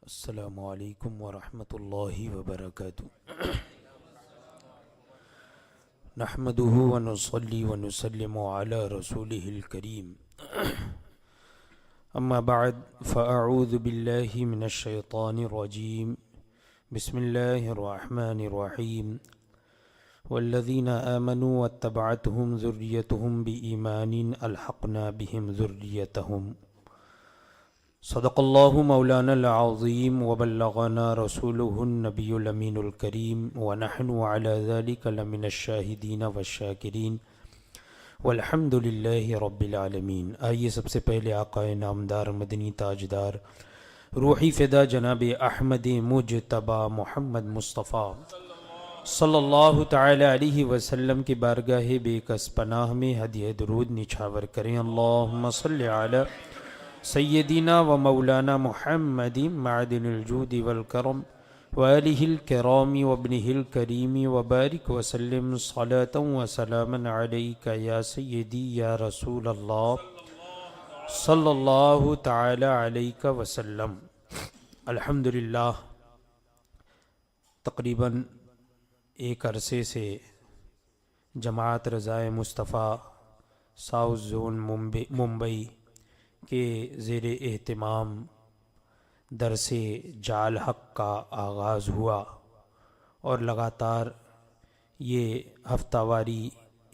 السلام علیکم ورحمۃ اللہ وبرکاتہ۔ نحمده ونصلي ونسلم على رسوله الكريم، اما بعد فاعوذ باللہ من الشیطان الرجیم، بسم اللہ الرحمن الرحیم۔ والذین آمنوا واتبعتهم ذریتهم بإیمان الحقنا بهم ذریتهم۔ صدق اللہ مولانا العظیم وبلغنا رسولہ النبی الامین الکریم، ونحن علی ذلک لمن الشاہدین والشاکرین، والحمد للہ رب العالمین۔ آئیے سب سے پہلے آقا نامدار مدنی تاجدار روحی فدا جناب احمد مجتبی محمد مصطفیٰ صلی اللہ تعالی علیہ وسلم کی بارگاہ بے کس پناہ میں ہدیہ درود نچھاور کریں۔ اللہم صلی علی سیدنا و مولانا محمد معدن الجود والکرم وآلہ الکرام وابنہ الکریم، وبارک وسلم صلاة و سلاما علیک یا سیدی یا رسول اللہ صلی اللہ تعالی علیہ وسلم۔ الحمدللہ تقریباً ایک عرصے سے جماعت رضائے مصطفیٰ ساؤتھ زون ممبئی کے زیر اہتمام درس جال حق کا آغاز ہوا، اور لگاتار یہ ہفتہ واری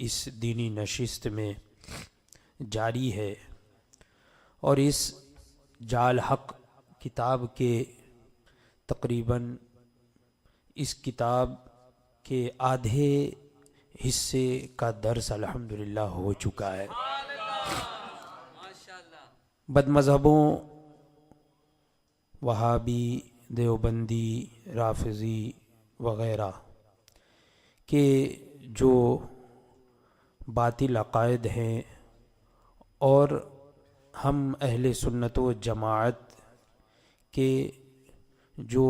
اس دینی نشست میں جاری ہے، اور اس جال حق کتاب کے تقریباً اس کتاب کے آدھے حصے کا درس الحمدللہ ہو چکا ہے۔ بد مذہبوں وہابی، دیوبندی، رافضی وغیرہ کے جو باطل عقائد ہیں، اور ہم اہل سنت و جماعت کے جو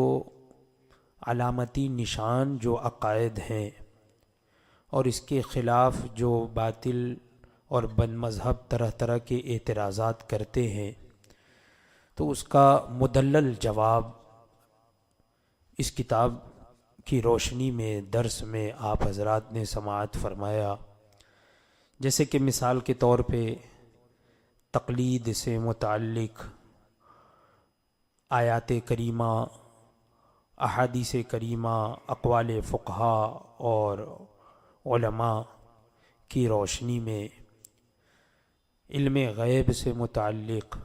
علامتی نشان جو عقائد ہیں، اور اس کے خلاف جو باطل اور بد مذہب طرح طرح کے اعتراضات کرتے ہیں، تو اس کا مدلل جواب اس کتاب کی روشنی میں درس میں آپ حضرات نے سماعت فرمایا۔ جیسے کہ مثال کے طور پہ تقلید سے متعلق آیات کریمہ، احادیث کریمہ، اقوال فقہا اور علماء کی روشنی میں علم غیب سے متعلق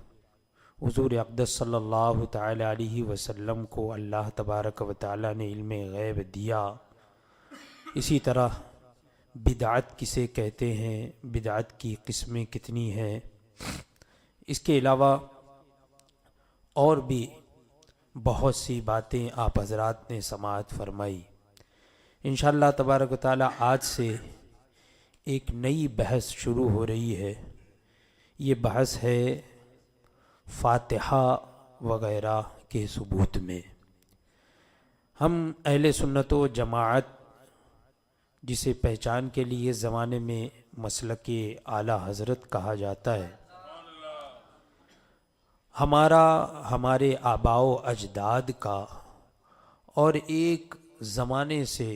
حضور اقدس صلی اللہ تعالی علیہ وسلم کو اللہ تبارک و تعالی نے علم غیب دیا۔ اسی طرح بدعت کسے کہتے ہیں، بدعت کی قسمیں کتنی ہیں، اس کے علاوہ اور بھی بہت سی باتیں آپ حضرات نے سماعت فرمائی۔ انشاءاللہ تبارک و تعالی آج سے ایک نئی بحث شروع ہو رہی ہے۔ یہ بحث ہے فاتحہ وغیرہ کے ثبوت میں۔ ہم اہل سنت و جماعت، جسے پہچان کے لیے زمانے میں مسلک اعلیٰ حضرت کہا جاتا ہے، ہمارے آباء و اجداد کا اور ایک زمانے سے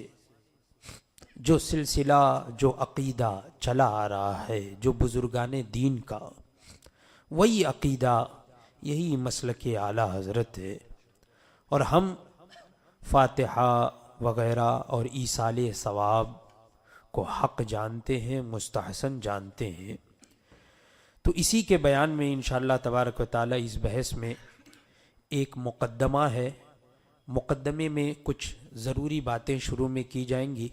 جو سلسلہ، جو عقیدہ چلا آ رہا ہے، جو بزرگان دین کا، وہی عقیدہ، یہی مسلک اعلیٰ حضرت ہے۔ اور ہم فاتحہ وغیرہ اور ایصال ثواب کو حق جانتے ہیں، مستحسن جانتے ہیں۔ تو اسی کے بیان میں انشاءاللہ تبارک و تعالی اس بحث میں ایک مقدمہ ہے۔ مقدمے میں کچھ ضروری باتیں شروع میں کی جائیں گی،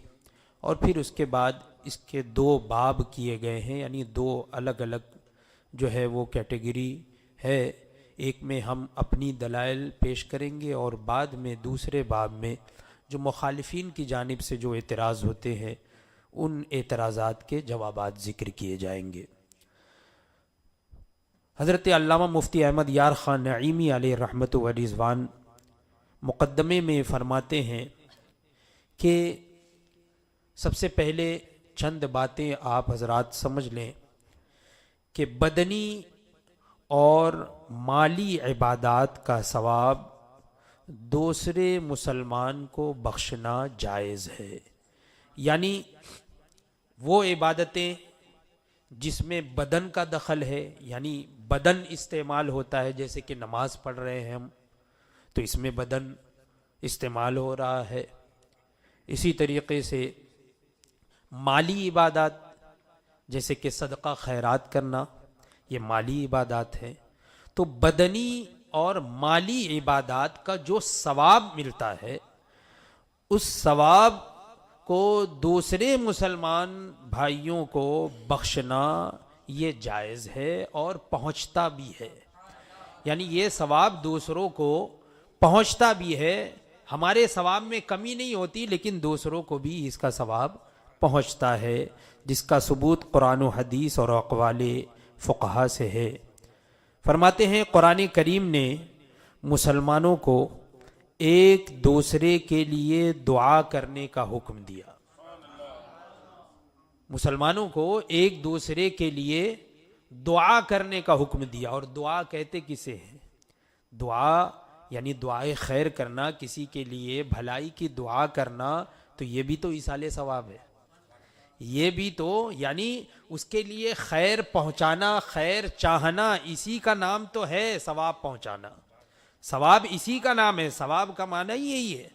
اور پھر اس کے بعد اس کے دو باب کیے گئے ہیں، یعنی دو الگ الگ جو ہے وہ کیٹیگری ہے۔ ایک میں ہم اپنی دلائل پیش کریں گے، اور بعد میں دوسرے باب میں جو مخالفین کی جانب سے جو اعتراض ہوتے ہیں، ان اعتراضات کے جوابات ذکر کیے جائیں گے۔ حضرت علامہ مفتی احمد یار خان نعیمی علیہ رحمت و رضوان مقدمے میں فرماتے ہیں کہ سب سے پہلے چند باتیں آپ حضرات سمجھ لیں کہ بدنی اور مالی عبادات کا ثواب دوسرے مسلمان کو بخشنا جائز ہے، یعنی وہ عبادتیں جس میں بدن کا دخل ہے، یعنی بدن استعمال ہوتا ہے، جیسے کہ نماز پڑھ رہے ہیں ہم تو اس میں بدن استعمال ہو رہا ہے، اسی طریقے سے مالی عبادات جیسے کہ صدقہ خیرات کرنا، یہ مالی عبادات ہیں، تو بدنی اور مالی عبادات کا جو ثواب ملتا ہے اس ثواب کو دوسرے مسلمان بھائیوں کو بخشنا یہ جائز ہے اور پہنچتا بھی ہے، یعنی یہ ثواب دوسروں کو پہنچتا بھی ہے، ہمارے ثواب میں کمی نہیں ہوتی لیکن دوسروں کو بھی اس کا ثواب پہنچتا ہے، جس کا ثبوت قرآن و حدیث اور اقوال فقہا سے ہے۔ فرماتے ہیں قرآن کریم نے مسلمانوں کو ایک دوسرے کے لیے دعا کرنے کا حکم دیا، مسلمانوں کو ایک دوسرے کے لیے دعا کرنے کا حکم دیا، اور دعا کہتے کسے ہیں؟ دعا یعنی دعائے خیر کرنا، کسی کے لیے بھلائی کی دعا کرنا، تو یہ بھی تو ایصال ثواب ہے، یہ بھی تو یعنی اس کے لیے خیر پہنچانا، خیر چاہنا، اسی کا نام تو ہے ثواب پہنچانا، ثواب اسی کا نام ہے، ثواب کا معنی یہی ہے۔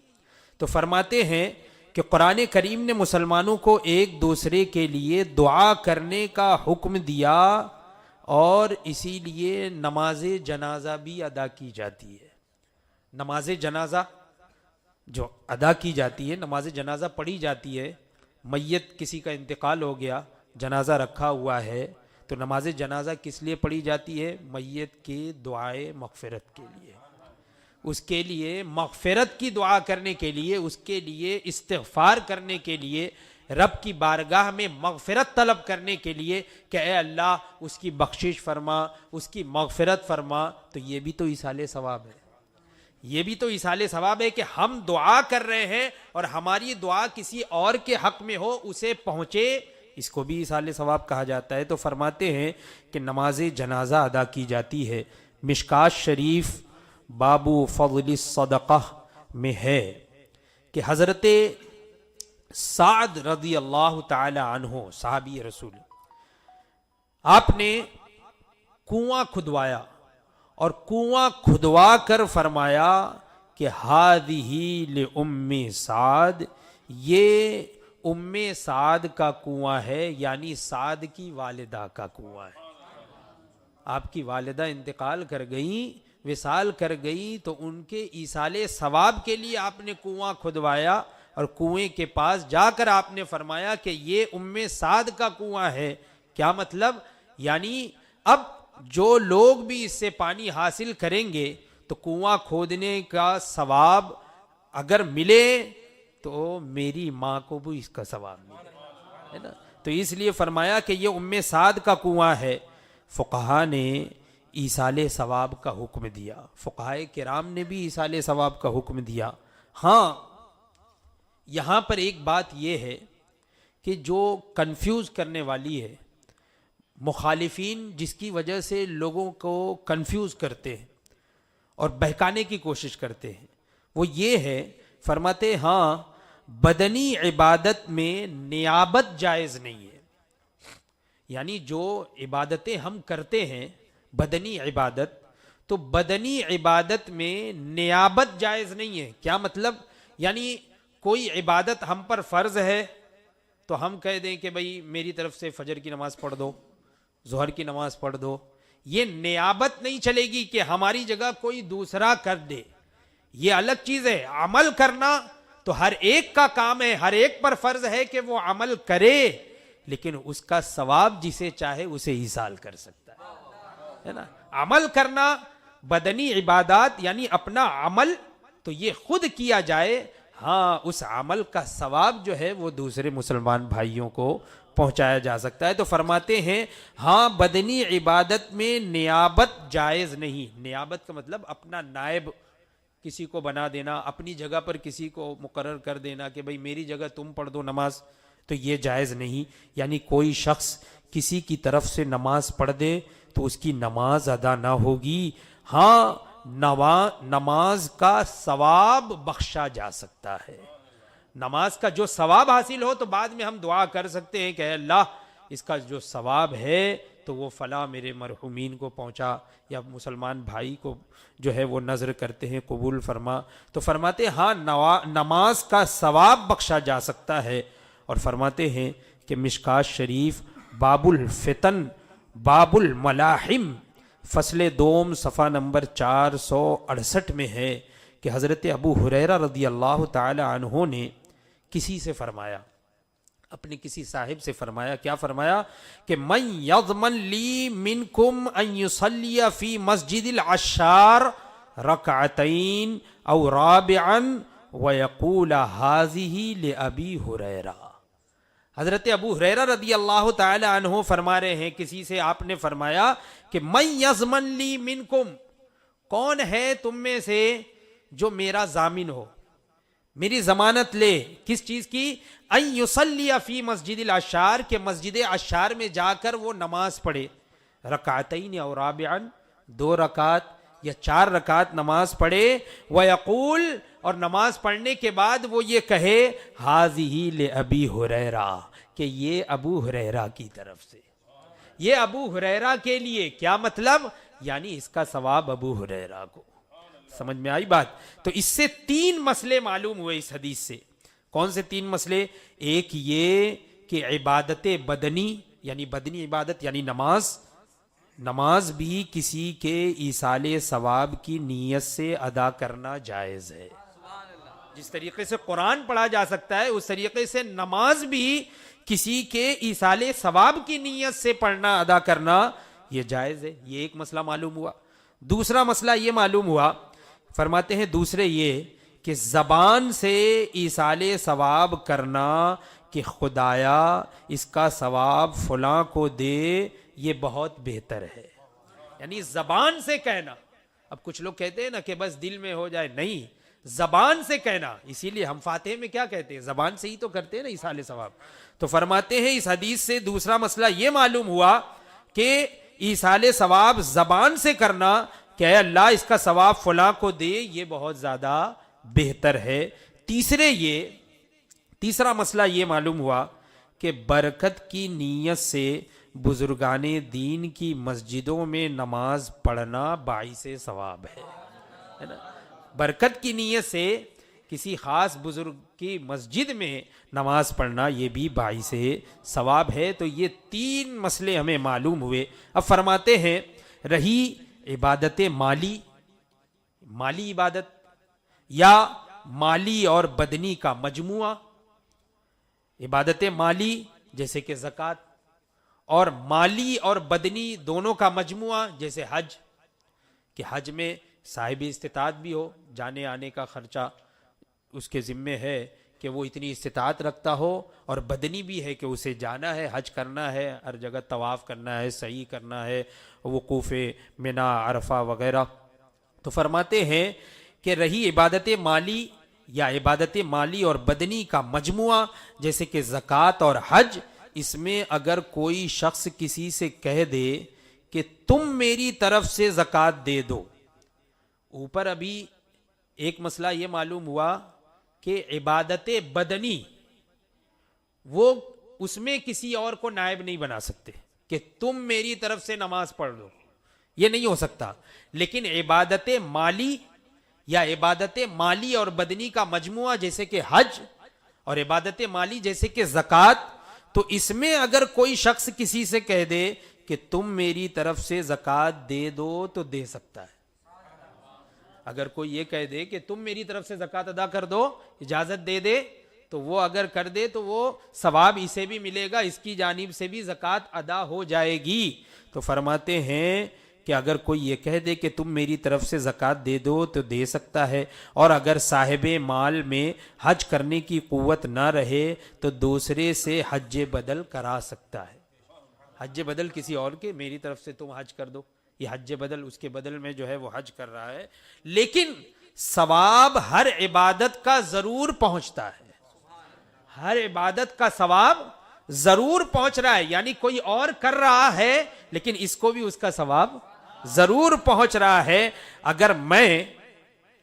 تو فرماتے ہیں کہ قرآن کریم نے مسلمانوں کو ایک دوسرے کے لیے دعا کرنے کا حکم دیا، اور اسی لیے نماز جنازہ بھی ادا کی جاتی ہے۔ نماز جنازہ جو ادا کی جاتی ہے، نماز جنازہ پڑھی جاتی ہے، میت کسی کا انتقال ہو گیا، جنازہ رکھا ہوا ہے، تو نماز جنازہ کس لیے پڑھی جاتی ہے؟ میت کی دعائے مغفرت کے لیے، اس کے لیے مغفرت کی دعا کرنے کے لیے، اس کے لیے استغفار کرنے کے لیے، رب کی بارگاہ میں مغفرت طلب کرنے کے لیے کہ اے اللہ اس کی بخشش فرما، اس کی مغفرت فرما، تو یہ بھی تو ایصال ثواب ہے، یہ بھی تو ایصال ثواب ہے کہ ہم دعا کر رہے ہیں اور ہماری دعا کسی اور کے حق میں ہو، اسے پہنچے، اس کو بھی ایصال ثواب کہا جاتا ہے۔ تو فرماتے ہیں کہ نماز جنازہ ادا کی جاتی ہے۔ مشکات شریف بابو فضل الصدقہ میں ہے کہ حضرت سعد رضی اللہ تعالی عنہ صحابی رسول، آپ نے کنواں کھدوایا اور کنواں کھدوا کر فرمایا کہ ہذہ لأم سعد، یہ ام سعد کا کنواں ہے، یعنی سعد کی والدہ کا کنواں ہے۔ آپ کی والدہ انتقال کر گئیں، وصال کر گئی، تو ان کے ایصال ثواب کے لیے آپ نے کنواں کھدوایا، اور کنویں کے پاس جا کر آپ نے فرمایا کہ یہ ام سعد کا کنواں ہے۔ کیا مطلب؟ یعنی اب جو لوگ بھی اس سے پانی حاصل کریں گے تو کنواں کھودنے کا ثواب اگر ملے تو میری ماں کو بھی اس کا ثواب ملے، ہے نا؟ تو اس لیے فرمایا کہ یہ ام سعد کا کنواں ہے۔ فقہا نے ایصال ثواب کا حکم دیا، فقہائے کرام نے بھی ایصال ثواب کا حکم دیا۔ ہاں یہاں پر ایک بات یہ ہے کہ جو کنفیوز کرنے والی ہے، مخالفین جس کی وجہ سے لوگوں کو کنفیوز کرتے ہیں اور بہکانے کی کوشش کرتے ہیں، وہ یہ ہے، فرماتے ہاں بدنی عبادت میں نیابت جائز نہیں ہے، یعنی جو عبادتیں ہم کرتے ہیں بدنی عبادت، تو بدنی عبادت میں نیابت جائز نہیں ہے۔ کیا مطلب؟ یعنی کوئی عبادت ہم پر فرض ہے تو ہم کہہ دیں کہ بھئی میری طرف سے فجر کی نماز پڑھ دو، ظہر کی نماز پڑھ دو، یہ نیابت نہیں چلے گی کہ ہماری جگہ کوئی دوسرا کر دے، یہ الگ چیز ہے۔ عمل کرنا تو ہر ایک کا کام ہے، ہر ایک پر فرض ہے کہ وہ عمل کرے، لیکن اس کا ثواب جسے چاہے اسے ایصال کر سکتا ہے نا؟ عمل کرنا بدنی عبادات یعنی اپنا عمل تو یہ خود کیا جائے، ہاں اس عمل کا ثواب جو ہے وہ دوسرے مسلمان بھائیوں کو پہنچایا جا سکتا ہے۔ تو فرماتے ہیں ہاں بدنی عبادت میں نیابت جائز نہیں۔ نیابت کا مطلب اپنا نائب کسی کو بنا دینا، اپنی جگہ پر کسی کو مقرر کر دینا کہ بھئی میری جگہ تم پڑھ دو نماز، تو یہ جائز نہیں۔ یعنی کوئی شخص کسی کی طرف سے نماز پڑھ دے تو اس کی نماز ادا نہ ہوگی، ہاں نماز کا ثواب بخشا جا سکتا ہے. نماز کا جو ثواب حاصل ہو تو بعد میں ہم دعا کر سکتے ہیں کہ اے اللہ اس کا جو ثواب ہے تو وہ فلاں میرے مرحومین کو پہنچا, یا مسلمان بھائی کو جو ہے وہ نذر کرتے ہیں قبول فرما. تو فرماتے ہیں ہاں نماز کا ثواب بخشا جا سکتا ہے. اور فرماتے ہیں کہ مشکات شریف باب الفتن باب الملاحم فصل دوم صفحہ نمبر 468 میں ہے کہ حضرت ابو ہریرہ رضی اللہ تعالی عنہ نے کسی سے فرمایا, اپنے کسی صاحب سے فرمایا, کیا فرمایا کہ من یضمن لی منکم ان یصلی فی مسجد العشار رکعتین او رابعا ویقول ھذہ لابی ہریرہ. حضرت ابو ہریرہ رضی اللہ تعالی عنہ فرما رہے ہیں کسی سے آپ نے فرمایا کہ من یضمن لی منکم, کون ہے تم میں سے جو میرا ضامن ہو, میری ضمانت لے کس چیز کی, ان یصلی فی مسجد العشار, کہ مسجد عشار میں جا کر وہ نماز پڑھے, رکعتین اور رابعا, 2 رکعت یا 4 رکعت نماز پڑھے, ویقول, اور نماز پڑھنے کے بعد وہ یہ کہے ھذہ لابی ہریرہ, کہ یہ ابو ہریرہ کی طرف سے, یہ ابو ہریرہ کے لیے. کیا مطلب, یعنی اس کا ثواب ابو ہریرہ کو. سمجھ میں آئی بات؟ تو اس سے 3 مسئلے معلوم ہوئے اس حدیث سے. کون سے 3 مسئلے؟ ایک یہ کہ عبادت بدنی یعنی بدنی عبادت یعنی نماز بھی کسی کے ایصال ثواب کی نیت سے ادا کرنا جائز ہے. جس طریقے سے قرآن پڑھا جا سکتا ہے اس طریقے سے نماز بھی کسی کے ایصال ثواب کی نیت سے پڑھنا ادا کرنا یہ جائز ہے. یہ ایک مسئلہ معلوم ہوا. دوسرا مسئلہ یہ معلوم ہوا, فرماتے ہیں دوسرے یہ کہ زبان سے ایصال ثواب کرنا کہ خدایا اس کا ثواب فلاں کو دے, یہ بہت بہتر ہے. یعنی زبان سے کہنا. اب کچھ لوگ کہتے ہیں نا کہ بس دل میں ہو جائے, نہیں, زبان سے کہنا. اسی لیے ہم فاتحہ میں کیا کہتے ہیں, زبان سے ہی تو کرتے ہیں نا ایصال ثواب. تو فرماتے ہیں اس حدیث سے دوسرا مسئلہ یہ معلوم ہوا کہ ایصال ثواب زبان سے کرنا کہ اے اللہ اس کا ثواب فلاں کو دے, یہ بہت زیادہ بہتر ہے. تیسرا مسئلہ یہ معلوم ہوا کہ برکت کی نیت سے بزرگان دین کی مسجدوں میں نماز پڑھنا باعث ثواب ہے نا. برکت کی نیت سے کسی خاص بزرگ کی مسجد میں نماز پڑھنا یہ بھی باعث ثواب ہے. تو یہ 3 مسئلے ہمیں معلوم ہوئے. اب فرماتے ہیں رہی عبادت مالی عبادت یا مالی اور بدنی کا مجموعہ. عبادت مالی جیسے کہ زکوٰۃ, اور مالی اور بدنی دونوں کا مجموعہ جیسے حج, کہ حج میں صاحب استطاعت بھی ہو, جانے آنے کا خرچہ اس کے ذمے ہے کہ وہ اتنی استطاعت رکھتا ہو, اور بدنی بھی ہے کہ اسے جانا ہے, حج کرنا ہے, ہر جگہ طواف کرنا ہے, سعی کرنا ہے, وقوف منا عرفہ وغیرہ. تو فرماتے ہیں کہ رہی عبادت مالی یا عبادت مالی اور بدنی کا مجموعہ جیسے کہ زکوٰۃ اور حج, اس میں اگر کوئی شخص کسی سے کہہ دے کہ تم میری طرف سے زکوٰۃ دے دو. اوپر ابھی ایک مسئلہ یہ معلوم ہوا کہ عبادت بدنی وہ اس میں کسی اور کو نائب نہیں بنا سکتے کہ تم میری طرف سے نماز پڑھ لو, یہ نہیں ہو سکتا. لیکن عبادت مالی یا عبادت مالی اور بدنی کا مجموعہ جیسے کہ حج اور عبادت مالی جیسے کہ زکوٰۃ, تو اس میں اگر کوئی شخص کسی سے کہہ دے کہ تم میری طرف سے زکوٰۃ دے دو تو دے سکتا ہے. اگر کوئی یہ کہہ دے کہ تم میری طرف سے زکوٰۃ ادا کر دو, اجازت دے دے, تو وہ اگر کر دے تو وہ ثواب اسے بھی ملے گا, اس کی جانب سے بھی زکوٰۃ ادا ہو جائے گی. تو فرماتے ہیں کہ اگر کوئی یہ کہہ دے کہ تم میری طرف سے زکوٰۃ دے دو تو دے سکتا ہے, اور اگر صاحب مال میں حج کرنے کی قوت نہ رہے تو دوسرے سے حج بدل کرا سکتا ہے. حج بدل کسی اور کے, میری طرف سے تم حج کر دو, یہ حج بدل اس کے بدل میں جو ہے وہ حج کر رہا ہے. لیکن ثواب ہر عبادت کا ضرور پہنچتا ہے, ہر عبادت کا ثواب ضرور پہنچ رہا ہے. یعنی کوئی اور کر رہا ہے لیکن اس کو بھی اس کا ثواب ضرور پہنچ رہا ہے. اگر میں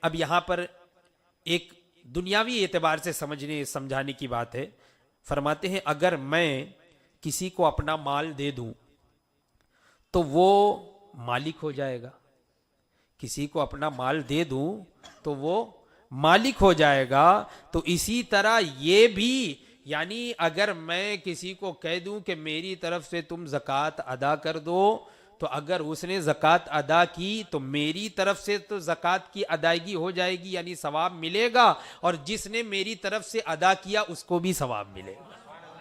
اب یہاں پر ایک دنیاوی اعتبار سے سمجھانے کی بات ہے. فرماتے ہیں اگر میں کسی کو اپنا مال دے دوں تو وہ مالک ہو جائے گا. کسی کو اپنا مال دے دوں تو وہ مالک ہو جائے گا. تو اسی طرح یہ بھی، یعنی اگر میں کسی کو کہہ دوں کہ میری طرف سے تم زکوٰۃ ادا کر دو، تو اگر اس نے زکوٰۃ ادا کی تو میری طرف سے تو زکوٰۃ کی ادائیگی ہو جائے گی، یعنی ثواب ملے گا، اور جس نے میری طرف سے ادا کیا اس کو بھی ثواب ملے گا،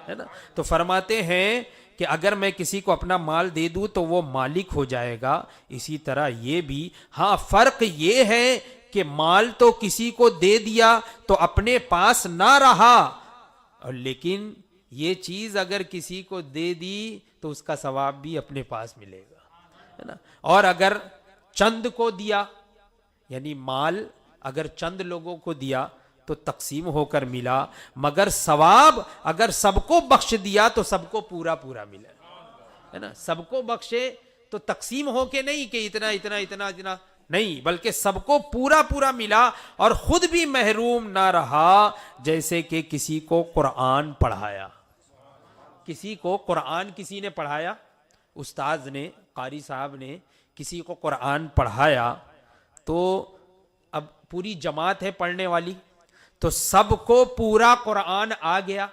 ہے نا. تو فرماتے ہیں کہ اگر میں کسی کو اپنا مال دے دوں تو وہ مالک ہو جائے گا. اسی طرح یہ بھی، ہاں فرق یہ ہے کہ مال تو کسی کو دے دیا تو اپنے پاس نہ رہا، اور لیکن یہ چیز اگر کسی کو دے دی تو اس کا ثواب بھی اپنے پاس ملے گا، ہے نا. اور اگر چند کو دیا، یعنی مال اگر چند لوگوں کو دیا تو تقسیم ہو کر ملا، مگر ثواب اگر سب کو بخش دیا تو سب کو پورا پورا ملا، ہے نا. سب کو بخشے تو تقسیم ہو کے نہیں کہ اتنا اتنا اتنا اتنا نہیں، بلکہ سب کو پورا پورا ملا اور خود بھی محروم نہ رہا. جیسے کہ کسی کو قرآن پڑھایا، کسی کو قرآن کسی نے پڑھایا، استاذ نے، قاری صاحب نے کسی کو قرآن پڑھایا، تو اب پوری جماعت ہے پڑھنے والی، تو سب کو پورا قرآن آ گیا،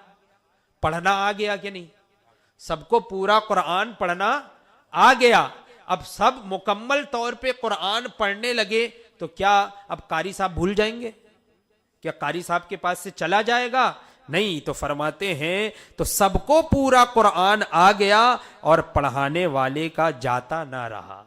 پڑھنا آ گیا کہ نہیں؟ سب کو پورا قرآن پڑھنا آ گیا. اب سب مکمل طور پہ قرآن پڑھنے لگے تو کیا اب قاری صاحب بھول جائیں گے؟ کیا قاری صاحب کے پاس سے چلا جائے گا؟ نہیں. تو فرماتے ہیں تو سب کو پورا قرآن آ گیا اور پڑھانے والے کا جاتا نہ رہا.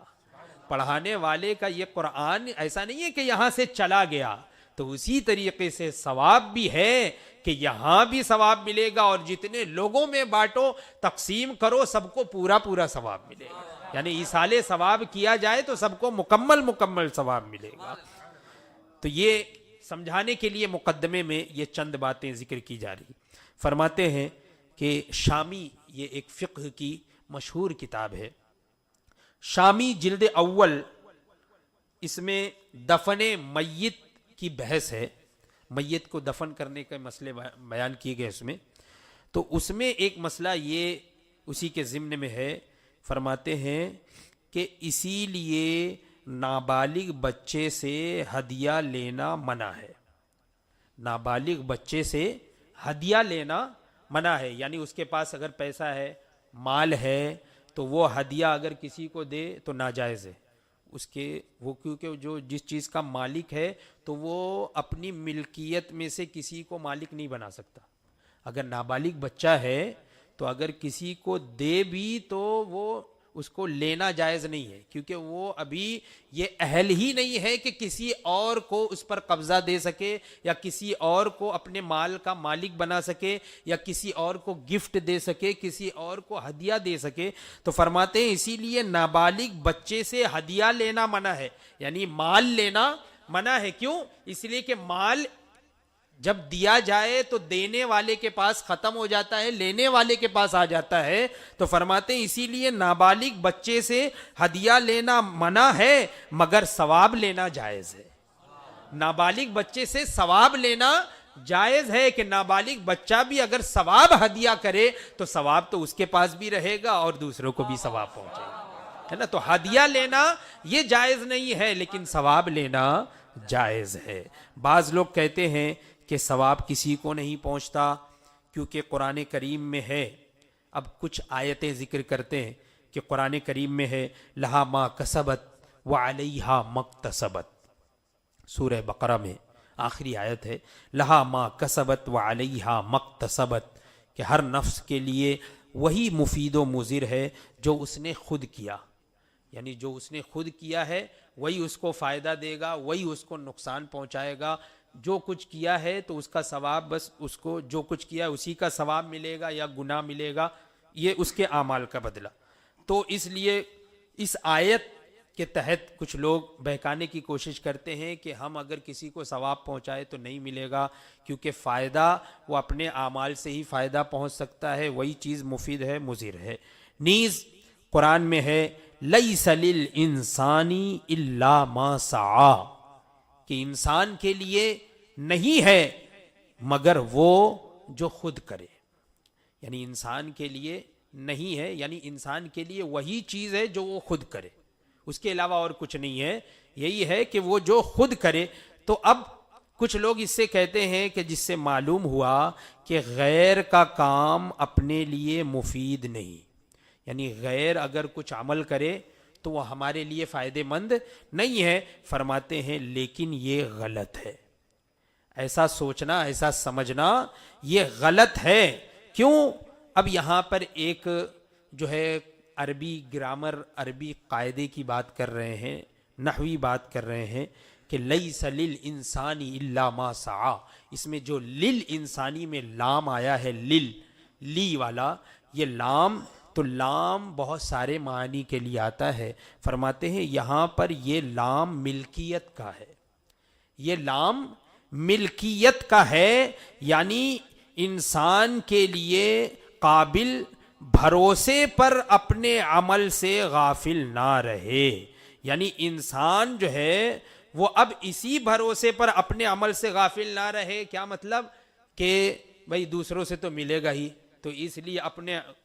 پڑھانے والے کا یہ قرآن ایسا نہیں ہے کہ یہاں سے چلا گیا. تو اسی طریقے سے ثواب بھی ہے کہ یہاں بھی ثواب ملے گا، اور جتنے لوگوں میں بانٹو، تقسیم کرو، سب کو پورا پورا ثواب ملے گا. یعنی ایصال ثواب کیا جائے تو سب کو مکمل ثواب ملے گا. تو یہ سمجھانے کے لیے مقدمے میں یہ چند باتیں ذکر کی جا رہی. فرماتے ہیں کہ شامی، یہ ایک فقہ کی مشہور کتاب ہے، شامی جلد اول، اس میں دفن میت کی بحث ہے. میت کو دفن کرنے کے مسئلے بیان کیے گئے اس میں. تو اس میں ایک مسئلہ یہ اسی کے ضمن میں ہے. فرماتے ہیں کہ اسی لیے نابالغ بچے سے ہدیہ لینا منع ہے. نابالغ بچے سے ہدیہ لینا منع ہے، یعنی اس کے پاس اگر پیسہ ہے، مال ہے، تو وہ ہدیہ اگر کسی کو دے تو ناجائز ہے. اس کے وہ کیونکہ جو جس چیز کا مالک ہے تو وہ اپنی ملکیت میں سے کسی کو مالک نہیں بنا سکتا. اگر نابالغ بچہ ہے تو اگر کسی کو دے بھی تو وہ اس کو لینا جائز نہیں ہے، کیونکہ وہ ابھی یہ اہل ہی نہیں ہے کہ کسی اور کو اس پر قبضہ دے سکے، یا کسی اور کو اپنے مال کا مالک بنا سکے، یا کسی اور کو گفٹ دے سکے، کسی اور کو ہدیہ دے سکے. تو فرماتے ہیں اسی لیے نابالغ بچے سے ہدیہ لینا منع ہے، یعنی مال لینا منع ہے. کیوں؟ اس لیے کہ مال جب دیا جائے تو دینے والے کے پاس ختم ہو جاتا ہے، لینے والے کے پاس آ جاتا ہے. تو فرماتے ہیں اسی لیے نابالغ بچے سے ہدیہ لینا منع ہے، مگر ثواب لینا جائز ہے. نابالغ بچے سے ثواب لینا جائز ہے کہ نابالغ بچہ بھی اگر ثواب ہدیہ کرے تو ثواب تو اس کے پاس بھی رہے گا اور دوسروں کو بھی ثواب پہنچے گا، ہے نا. تو ہدیہ لینا یہ جائز نہیں ہے، لیکن ثواب لینا جائز ہے. بعض لوگ کہتے ہیں کہ ثواب کسی کو نہیں پہنچتا کیونکہ قرآن کریم میں ہے. اب کچھ آیتیں ذکر کرتے ہیں کہ قرآن کریم میں ہے لہا ما کسبت وعلیہا مکتسبت. سورہ بقرہ میں آخری آیت ہے لہا ما کسبت وعلیہا مکتسبت، کہ ہر نفس کے لیے وہی مفید و مضر ہے جو اس نے خود کیا. یعنی جو اس نے خود کیا ہے وہی اس کو فائدہ دے گا، وہی اس کو نقصان پہنچائے گا. جو کچھ کیا ہے تو اس کا ثواب بس اس کو جو کچھ کیا ہے اسی کا ثواب ملے گا یا گناہ ملے گا، یہ اس کے اعمال کا بدلہ. تو اس لیے اس آیت کے تحت کچھ لوگ بہکانے کی کوشش کرتے ہیں کہ ہم اگر کسی کو ثواب پہنچائے تو نہیں ملے گا، کیونکہ فائدہ وہ اپنے اعمال سے ہی فائدہ پہنچ سکتا ہے، وہی چیز مفید ہے مضر ہے. نیز قرآن میں ہے لیس للانسان الا ما سعی، کہ انسان کے لیے نہیں ہے مگر وہ جو خود کرے. یعنی انسان کے لیے نہیں ہے، یعنی انسان کے لیے وہی چیز ہے جو وہ خود کرے، اس کے علاوہ اور کچھ نہیں ہے. یہی ہے کہ وہ جو خود کرے. تو اب کچھ لوگ اس سے کہتے ہیں کہ جس سے معلوم ہوا کہ غیر کا کام اپنے لیے مفید نہیں، یعنی غیر اگر کچھ عمل کرے تو وہ ہمارے لیے فائدہ مند نہیں ہے. فرماتے ہیں لیکن یہ غلط ہے، ایسا سوچنا، ایسا سمجھنا یہ غلط ہے. کیوں؟ اب یہاں پر ایک جو ہے عربی گرامر، عربی قاعدے کی بات کر رہے ہیں، نحوی بات کر رہے ہیں کہ لیس للانسان الا ما سعی. اس میں جو للانسانی میں لام آیا ہے، لی والا، یہ لام، تو لام بہت سارے معنی کے لیے آتا ہے. فرماتے ہیں یہاں پر یہ لام ملکیت کا ہے، یہ لام ملکیت کا ہے، یعنی انسان کے لیے قابل بھروسے پر اپنے عمل سے غافل نہ رہے. یعنی انسان جو ہے وہ اب اسی بھروسے پر اپنے عمل سے غافل نہ رہے. کیا مطلب؟ کہ بھئی دوسروں سے تو ملے گا ہی، تو اس لیے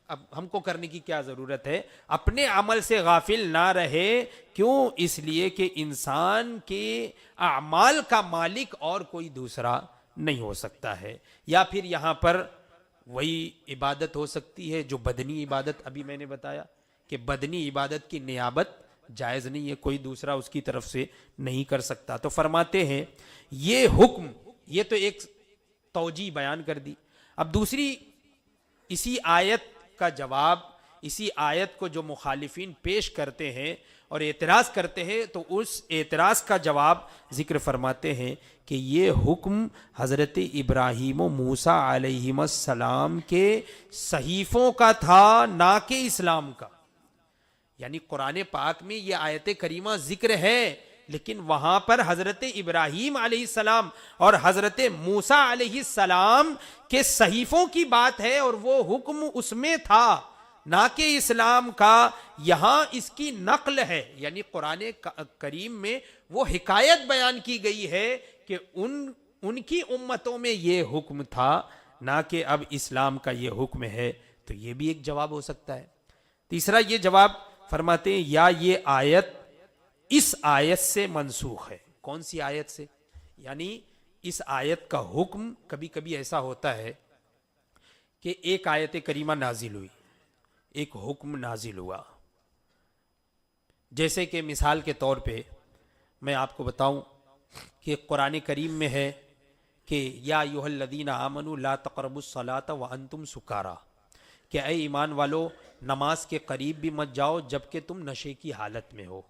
اب ہم کو کرنے کی کیا ضرورت ہے، اپنے عمل سے غافل نہ رہے. کیوں؟ اس لیے کہ انسان کے اعمال کا مالک اور کوئی دوسرا نہیں ہو سکتا ہے. یا پھر یہاں پر وہی عبادت ہو سکتی ہے جو بدنی عبادت، ابھی میں نے بتایا کہ بدنی عبادت کی نیابت جائز نہیں ہے، کوئی دوسرا اس کی طرف سے نہیں کر سکتا. تو فرماتے ہیں یہ حکم، یہ تو ایک توجیہ بیان کر دی. اب دوسری اسی آیت کا جواب، اسی آیت کو جو مخالفین پیش کرتے ہیں اور اعتراض کرتے ہیں، تو اس اعتراض کا جواب ذکر فرماتے ہیں کہ یہ حکم حضرت ابراہیم و موسیٰ علیہم السلام کے صحیفوں کا تھا، نہ کہ اسلام کا. یعنی قرآن پاک میں یہ آیت کریمہ ذکر ہے، لیکن وہاں پر حضرت ابراہیم علیہ السلام اور حضرت موسیٰ علیہ السلام کے صحیفوں کی بات ہے، اور وہ حکم اس میں تھا، نہ کہ اسلام کا. یہاں اس کی نقل ہے، یعنی قرآن کریم میں وہ حکایت بیان کی گئی ہے کہ ان کی امتوں میں یہ حکم تھا، نہ کہ اب اسلام کا یہ حکم ہے. تو یہ بھی ایک جواب ہو سکتا ہے. تیسرا یہ جواب فرماتے ہیں یا یہ آیت اس آیت سے منسوخ ہے. کون سی آیت سے؟ یعنی اس آیت کا حکم، کبھی کبھی ایسا ہوتا ہے کہ ایک آیت کریمہ نازل ہوئی، ایک حکم نازل ہوا. جیسے کہ مثال کے طور پہ میں آپ کو بتاؤں کہ قرآن کریم میں ہے کہ یا ایھا الذین آمنوا لا تقربوا الصلاۃ وانتم سکارا، کہ اے ایمان والو نماز کے قریب بھی مت جاؤ جبکہ تم نشے کی حالت میں ہو.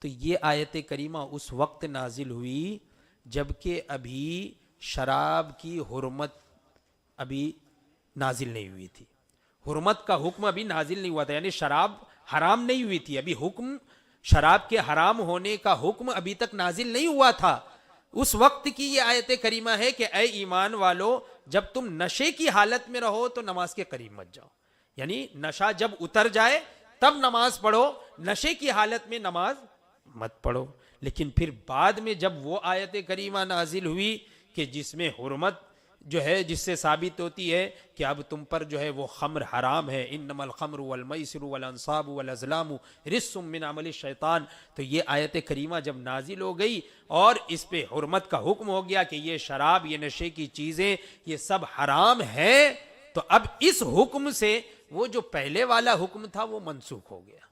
تو یہ آیت کریمہ اس وقت نازل ہوئی جبکہ ابھی شراب کی حرمت ابھی نازل نہیں ہوئی تھی، حرمت کا حکم ابھی نازل نہیں ہوا تھا، یعنی شراب حرام نہیں ہوئی تھی، ابھی حکم شراب کے حرام ہونے کا حکم ابھی تک نازل نہیں ہوا تھا. اس وقت کی یہ آیت کریمہ ہے کہ اے ایمان والو جب تم نشے کی حالت میں رہو تو نماز کے قریب مت جاؤ. یعنی نشہ جب اتر جائے تب نماز پڑھو، نشے کی حالت میں نماز مت پڑھو. لیکن پھر بعد میں جب وہ آیت کریمہ نازل ہوئی کہ جس میں حرمت جو ہے، جس سے ثابت ہوتی ہے کہ اب تم پر جو ہے وہ خمر حرام ہے، انما الخمر والمیسر والانصاب والازلام رجس من عمل الشیطان. تو یہ آیت کریمہ جب نازل ہو گئی اور اس پہ حرمت کا حکم ہو گیا کہ یہ شراب، یہ نشے کی چیزیں، یہ سب حرام ہے، تو اب اس حکم سے وہ جو پہلے والا حکم تھا وہ منسوخ ہو گیا.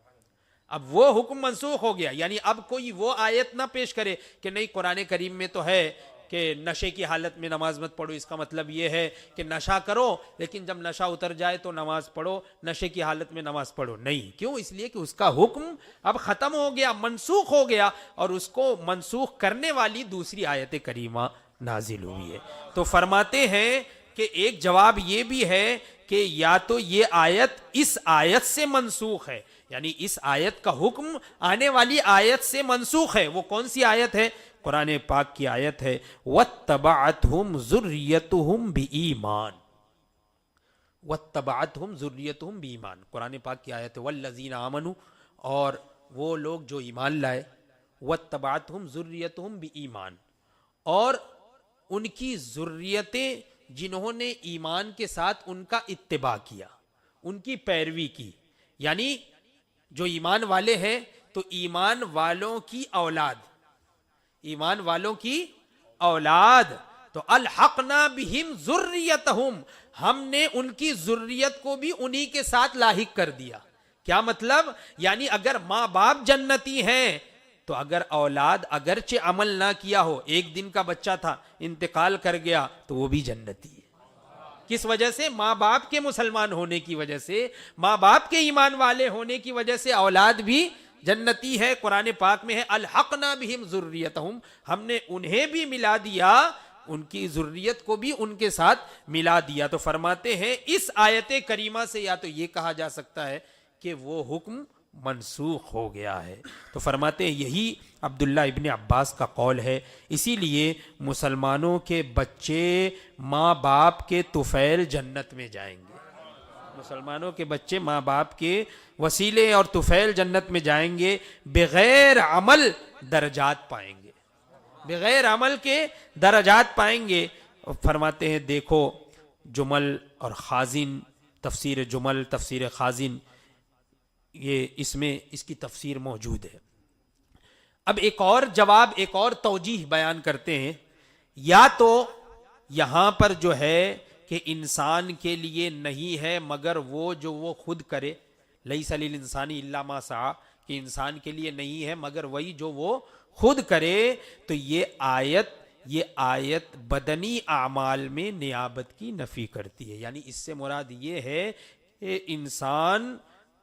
اب وہ حکم منسوخ ہو گیا، یعنی اب کوئی وہ آیت نہ پیش کرے کہ نہیں قرآن کریم میں تو ہے کہ نشے کی حالت میں نماز مت پڑھو، اس کا مطلب یہ ہے کہ نشہ کرو لیکن جب نشہ اتر جائے تو نماز پڑھو، نشے کی حالت میں نماز پڑھو. نہیں، کیوں؟ اس لیے کہ اس کا حکم اب ختم ہو گیا، منسوخ ہو گیا، اور اس کو منسوخ کرنے والی دوسری آیت کریمہ نازل ہوئی ہے. تو فرماتے ہیں کہ ایک جواب یہ بھی ہے کہ یا تو یہ آیت اس آیت سے منسوخ ہے، یعنی اس آیت کا حکم آنے والی آیت سے منسوخ ہے. وہ کون سی آیت ہے؟ قرآن پاک کی آیت ہے وَاتَّبَعَتْهُمْ ذُرِّيَّتُهُمْ بِإِيمَانٍ، وَاتَّبَعَتْهُمْ ذُرِّيَّتُهُمْ بِإِيمَانٍ. قرآن پاک کی آیت ہے وَالَّذِينَ آمَنُوا، اور وہ لوگ جو ایمان لائے، واتبعتہم ذریتہم بایمان، اور ان کی ذریتیں جنہوں نے ایمان کے ساتھ ان کا اتباع کیا، ان کی پیروی کی، یعنی جو ایمان والے ہیں تو ایمان والوں کی اولاد، ایمان والوں کی اولاد، تو الحقنا بہم ذریتہم، ہم نے ان کی ذریت کو بھی انہی کے ساتھ لاحق کر دیا۔ کیا مطلب؟ یعنی اگر ماں باپ جنتی ہیں تو اگر اولاد اگرچہ عمل نہ کیا ہو، ایک دن کا بچہ تھا انتقال کر گیا تو وہ بھی جنتی ہے۔ کس وجہ سے؟ ماں باپ کے مسلمان ہونے کی وجہ سے، ماں باپ کے ایمان والے ہونے کی وجہ سے اولاد بھی جنتی ہے۔ قرآن پاک میں ہے الحقنا بہم ذریتہم، ہم نے انہیں بھی ملا دیا، ان کی ذریت کو بھی ان کے ساتھ ملا دیا۔ تو فرماتے ہیں اس آیت کریمہ سے یا تو یہ کہا جا سکتا ہے کہ وہ حکم منسوخ ہو گیا ہے۔ تو فرماتے ہیں یہی عبداللہ ابن عباس کا قول ہے، اسی لیے مسلمانوں کے بچے ماں باپ کے طفیل جنت میں جائیں گے، مسلمانوں کے بچے ماں باپ کے وسیلے اور طفیل جنت میں جائیں گے، بغیر عمل درجات پائیں گے، بغیر عمل کے درجات پائیں گے۔ فرماتے ہیں دیکھو جمل اور خازن، تفسیر جمل، تفسیر خازن، یہ اس میں اس کی تفسیر موجود ہے۔ اب ایک اور جواب، ایک اور توجیہ بیان کرتے ہیں، یا تو یہاں پر جو ہے کہ انسان کے لیے نہیں ہے مگر وہ جو وہ خود کرے، لیس للانسان الا ما سعی، کہ انسان کے لیے نہیں ہے مگر وہی جو وہ خود کرے، تو یہ آیت بدنی اعمال میں نیابت کی نفی کرتی ہے۔ یعنی اس سے مراد یہ ہے کہ انسان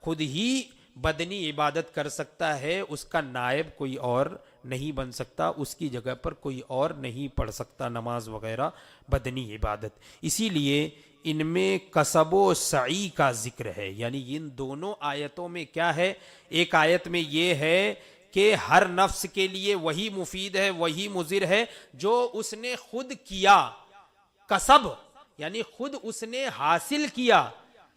خود ہی بدنی عبادت کر سکتا ہے، اس کا نائب کوئی اور نہیں بن سکتا، اس کی جگہ پر کوئی اور نہیں پڑھ سکتا نماز وغیرہ بدنی عبادت۔ اسی لیے ان میں کسب و سعی کا ذکر ہے، یعنی ان دونوں آیتوں میں کیا ہے؟ ایک آیت میں یہ ہے کہ ہر نفس کے لیے وہی مفید ہے، وہی مضر ہے جو اس نے خود کیا، کسب یعنی خود اس نے حاصل کیا،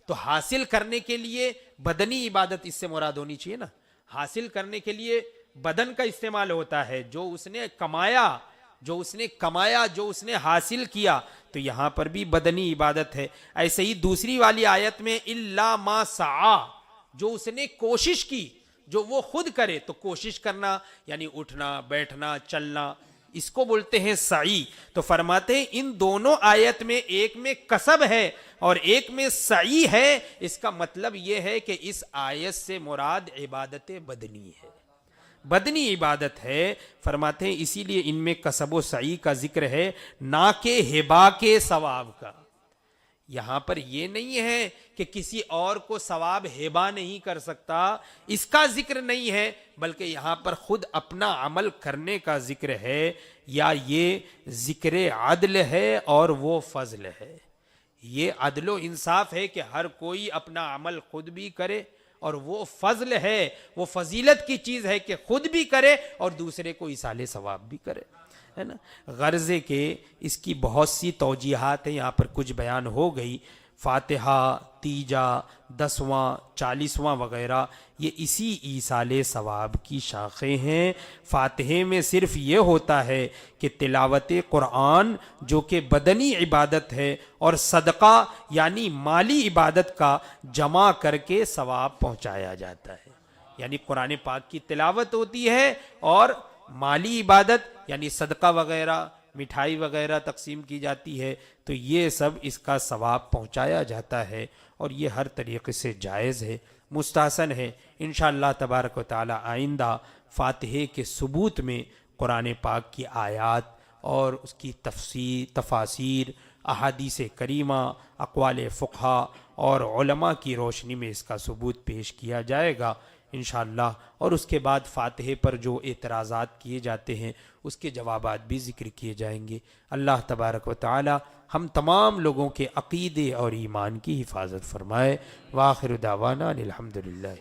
تو حاصل کرنے کے لیے بدنی عبادت اس سے مراد ہونی چاہیے نا، حاصل کرنے کے لیے بدن کا استعمال ہوتا ہے، جو اس نے کمایا، جو اس نے حاصل کیا، تو یہاں پر بھی بدنی عبادت ہے۔ ایسے ہی دوسری والی آیت میں الا ما سعی، جو اس نے کوشش کی، جو وہ خود کرے، تو کوشش کرنا یعنی اٹھنا بیٹھنا چلنا، اس کو بولتے ہیں سعی۔ تو فرماتے ہیں ان دونوں آیت میں ایک میں کسب ہے اور ایک میں سعی ہے، اس کا مطلب یہ ہے کہ اس آیت سے مراد عبادت بدنی ہے، بدنی عبادت ہے۔ فرماتے ہیں اسی لیے ان میں کسب و سعی کا ذکر ہے، نہ کہ ہبا کے ثواب کا۔ یہاں پر یہ نہیں ہے کہ کسی اور کو ثواب ہبا نہیں کر سکتا، اس کا ذکر نہیں ہے، بلکہ یہاں پر خود اپنا عمل کرنے کا ذکر ہے، یا یہ ذکر عدل ہے اور وہ فضل ہے۔ یہ عدل و انصاف ہے کہ ہر کوئی اپنا عمل خود بھی کرے، اور وہ فضل ہے، وہ فضیلت کی چیز ہے کہ خود بھی کرے اور دوسرے کو ایصال ثواب بھی کرے، ہے نا۔ غرض کہ اس کی بہت سی توجیحات ہیں، یہاں پر کچھ بیان ہو گئی۔ فاتحہ، تیجا، 10واں، 40واں وغیرہ یہ اسی ایصال ثواب کی شاخیں ہیں۔ فاتحے میں صرف یہ ہوتا ہے کہ تلاوت قرآن جو کہ بدنی عبادت ہے اور صدقہ یعنی مالی عبادت کا جمع کر کے ثواب پہنچایا جاتا ہے، یعنی قرآن پاک کی تلاوت ہوتی ہے اور مالی عبادت یعنی صدقہ وغیرہ مٹھائی وغیرہ تقسیم کی جاتی ہے، تو یہ سب اس کا ثواب پہنچایا جاتا ہے، اور یہ ہر طریقے سے جائز ہے، مستحسن ہے۔ انشاءاللہ تبارک و تعالی آئندہ فاتحے کے ثبوت میں قرآن پاک کی آیات اور اس کی تفاسیر، احادیث کریمہ، اقوال فقہا اور علماء کی روشنی میں اس کا ثبوت پیش کیا جائے گا انشاءاللہ، اور اس کے بعد فاتحے پر جو اعتراضات کیے جاتے ہیں اس کے جوابات بھی ذکر کیے جائیں گے۔ اللہ تبارک و تعالی ہم تمام لوگوں کے عقیدے اور ایمان کی حفاظت فرمائے۔ وآخر دعوانا الحمدللہ۔